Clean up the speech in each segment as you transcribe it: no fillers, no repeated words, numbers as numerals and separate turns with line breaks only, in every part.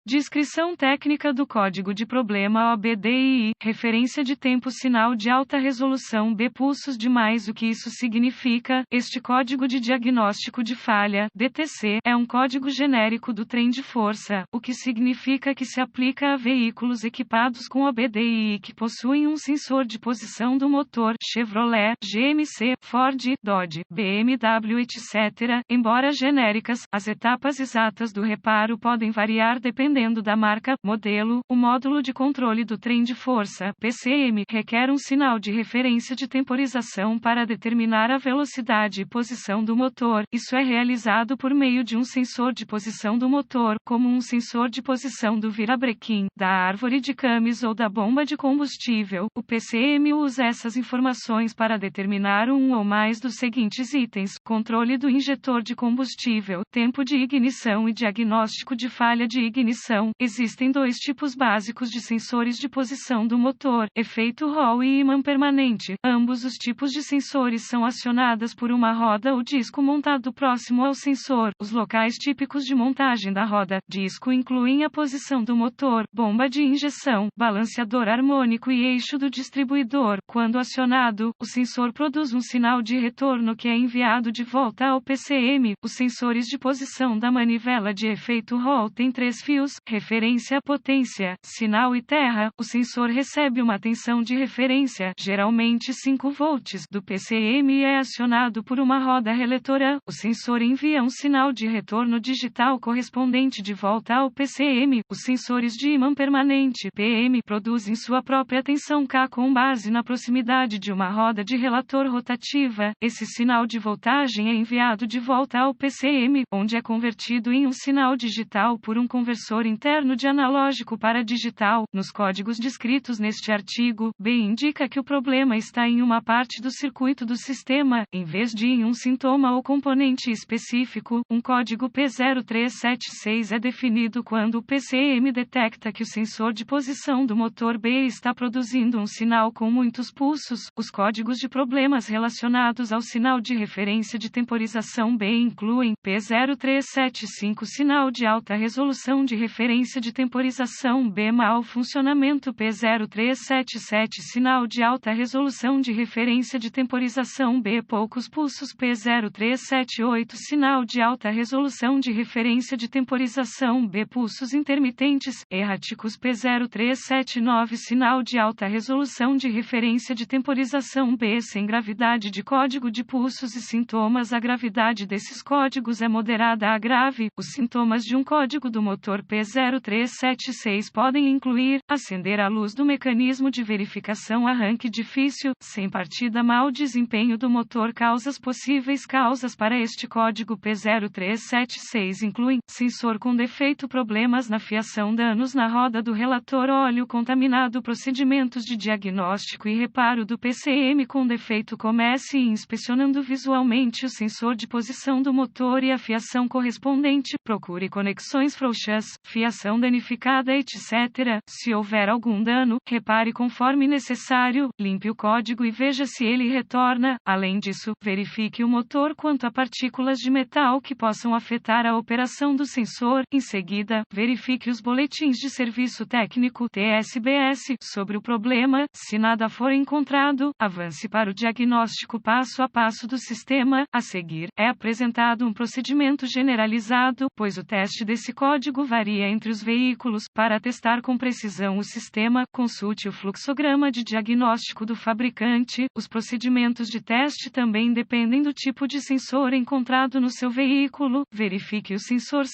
Descrição técnica do código de problema OBDII, referência de tempo sinal de alta resolução B pulsos de mais. O que isso significa? Este código de diagnóstico de falha, DTC, é um código genérico do trem de força, o que significa que se aplica a veículos equipados com OBDII que possuem um sensor de posição do motor, Chevrolet, GMC, Ford, Dodge, BMW, etc. Embora genéricas, as etapas exatas do reparo podem variar dependendo da marca, modelo. O módulo de controle do trem de força, PCM, requer um sinal de referência de temporização para determinar a velocidade e posição do motor. Isso é realizado por meio de um sensor de posição do motor, como um sensor de posição do virabrequim, da árvore de Camis ou da bomba de combustível. O PCM usa essas informações para determinar um ou mais dos seguintes itens: controle do injetor de combustível, tempo de ignição e diagnóstico de falha de ignição. Existem dois tipos básicos de sensores de posição do motor: efeito Hall e ímã permanente. Ambos os tipos de sensores são acionados por uma roda ou disco montado próximo ao sensor. Os locais típicos de montagem da roda disco incluem a posição do motor, bomba de injeção, balanceador harmônico e eixo do distribuidor. Quando acionado, o sensor produz um sinal de retorno que é enviado de volta ao PCM. Os sensores de posição da manivela de efeito Hall têm 3 fios: referência, potência, sinal e terra. O sensor recebe uma tensão de referência, geralmente 5 volts, do PCM e é acionado por uma roda reletora. O sensor envia um sinal de retorno digital correspondente de volta ao PCM. Os sensores de ímã permanente, PM, produzem sua própria tensão K com base na proximidade de uma roda de relator rotativa. Esse sinal de voltagem é enviado de volta ao PCM, onde é convertido em um sinal digital por um conversor interno de analógico para digital. Nos códigos descritos neste artigo, B indica que o problema está em uma parte do circuito do sistema, em vez de em um sintoma ou componente específico. Um código P0376 é definido quando o PCM detecta que o sensor de posição do motor B está produzindo um sinal com muitos pulsos. Os códigos de problemas relacionados ao sinal de referência de temporização B incluem P0375 sinal de alta resolução de referência de temporização B mau funcionamento, P0377 sinal de alta resolução de referência de temporização B poucos pulsos, P0378 sinal de alta resolução de referência de temporização B pulsos intermitentes, erráticos, P0379 sinal de alta resolução de referência de temporização B sem gravidade de código de pulsos e sintomas. A gravidade desses códigos é moderada a grave. Os sintomas de um código do motor P0376 podem incluir: acender a luz do mecanismo de verificação, arranque difícil, sem partida, mau desempenho do motor. Causas possíveis. Causas para este código P0376 incluem: sensor com defeito, problemas na fiação, danos na roda do relator, óleo contaminado. Procedimentos de diagnóstico e reparo do PCM com defeito. Comece inspecionando visualmente o sensor de posição do motor e a fiação correspondente. Procure conexões frouxas, fiação danificada, etc. Se houver algum dano, repare conforme necessário, limpe o código e veja se ele retorna. Além disso, verifique o motor quanto a partículas de metal que possam afetar a operação do sensor. Em seguida, verifique os boletins de serviço técnico (TSBS) sobre o problema. Se nada for encontrado, avance para o diagnóstico passo a passo do sistema. A seguir, é apresentado um procedimento generalizado, pois o teste desse código varia entre os veículos. Para testar com precisão o sistema, consulte o fluxograma de diagnóstico do fabricante. Os procedimentos de teste também dependem do tipo de sensor encontrado no seu veículo. Verifique o sensor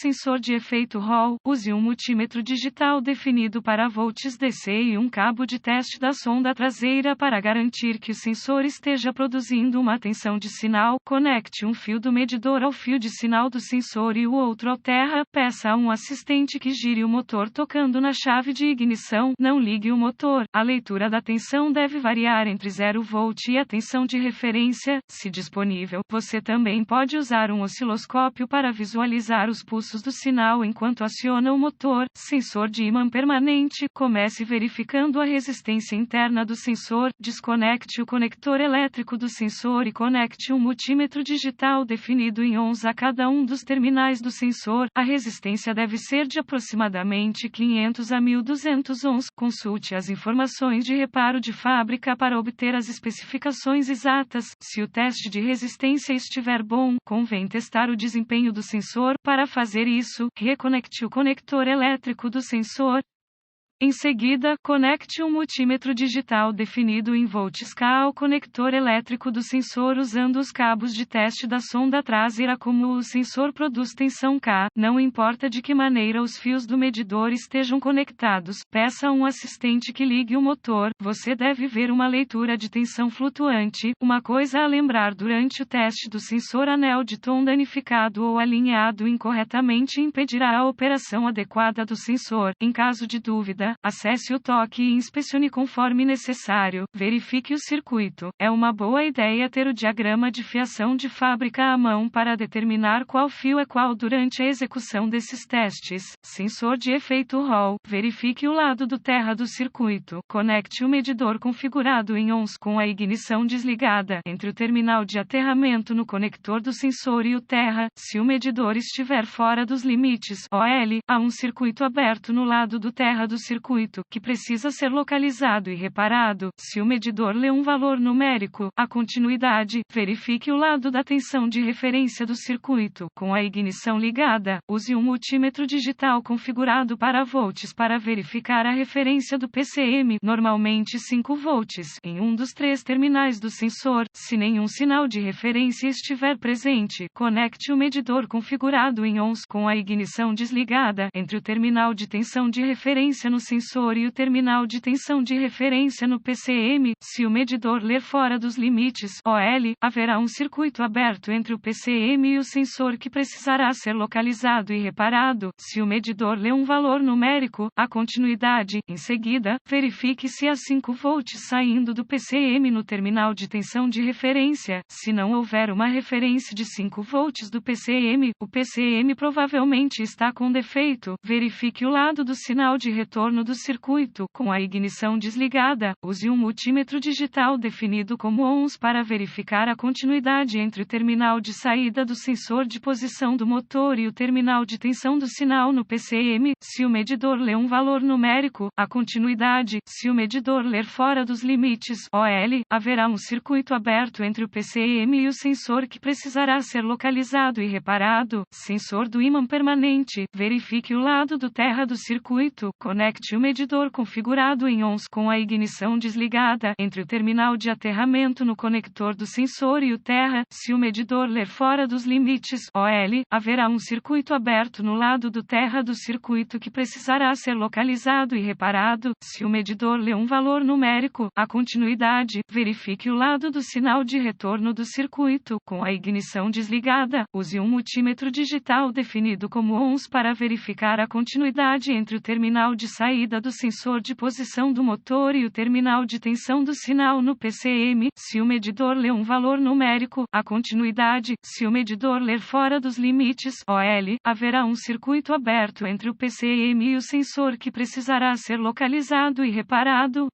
de efeito Hall. Use um multímetro digital definido para volts DC e um cabo de teste da sonda traseira para garantir que o sensor esteja produzindo uma tensão de sinal. Conecte um fio do medidor ao fio de sinal do sensor e o outro ao terra. Peça a um assistente que gire o motor tocando na chave de ignição. Não ligue o motor. A leitura da tensão deve variar entre 0 volt e a tensão de referência. Se disponível, você também pode usar um osciloscópio para visualizar os pulsos do sinal enquanto aciona o motor. Sensor de ímã permanente. Comece verificando a resistência interna do sensor. Desconecte o conector elétrico do sensor e conecte um multímetro digital definido em ohms a cada um dos terminais do sensor. A resistência deve ser de aproximadamente 500 a 1200 ohms. Consulte as informações de reparo de fábrica para obter as especificações exatas. Se o teste de resistência estiver bom, convém testar o desempenho do sensor. Para fazer isso, reconecte o conector elétrico do sensor. Em seguida, conecte um multímetro digital definido em volts K ao conector elétrico do sensor usando os cabos de teste da sonda traseira. Como o sensor produz tensão K, não importa de que maneira os fios do medidor estejam conectados, peça a um assistente que ligue o motor. Você deve ver uma leitura de tensão flutuante. Uma coisa a lembrar durante o teste do sensor: anel de tom danificado ou alinhado incorretamente impedirá a operação adequada do sensor. Em caso de dúvida, acesse o toque e inspecione conforme necessário. Verifique o circuito. É uma boa ideia ter o diagrama de fiação de fábrica à mão para determinar qual fio é qual durante a execução desses testes. Sensor de efeito Hall. Verifique o lado do terra do circuito. Conecte o medidor configurado em ohms com a ignição desligada entre o terminal de aterramento no conector do sensor e o terra. Se o medidor estiver fora dos limites OL, há um circuito aberto no lado do terra do circuito, que precisa ser localizado e reparado. Se o medidor lê um valor numérico, a continuidade, verifique o lado da tensão de referência do circuito. Com a ignição ligada, use um multímetro digital configurado para volts para verificar a referência do PCM, normalmente 5 volts, em um dos 3 terminais do sensor. Se nenhum sinal de referência estiver presente, conecte o medidor configurado em ohms com a ignição desligada entre o terminal de tensão de referência no sensor e o terminal de tensão de referência no PCM. Se o medidor ler fora dos limites OL, haverá um circuito aberto entre o PCM e o sensor que precisará ser localizado e reparado. Se o medidor lê um valor numérico, a continuidade. Em seguida, verifique se há 5 volts saindo do PCM no terminal de tensão de referência. Se não houver uma referência de 5 volts do PCM, o PCM provavelmente está com defeito. Verifique o lado do sinal de retorno do circuito. Com a ignição desligada, use um multímetro digital definido como ohms para verificar a continuidade entre o terminal de saída do sensor de posição do motor e o terminal de tensão do sinal no PCM. Se o medidor lê um valor numérico, a continuidade. Se o medidor ler fora dos limites OL, haverá um circuito aberto entre o PCM e o sensor que precisará ser localizado e reparado. Sensor do ímã permanente. Verifique o lado do terra do circuito. Conecte o medidor configurado em ohms com a ignição desligada entre o terminal de aterramento no conector do sensor e o terra. Se o medidor ler fora dos limites OL, haverá um circuito aberto no lado do terra do circuito que precisará ser localizado e reparado. Se o medidor lê um valor numérico, a continuidade. Verifique o lado do sinal de retorno do circuito. Com a ignição desligada, use um multímetro digital definido como ohms para verificar a continuidade entre o terminal de saída do sensor de posição do motor e o terminal de tensão do sinal no PCM. Se o medidor lê um valor numérico, a continuidade. Se o medidor ler fora dos limites OL, haverá um circuito aberto entre o PCM e o sensor que precisará ser localizado e reparado.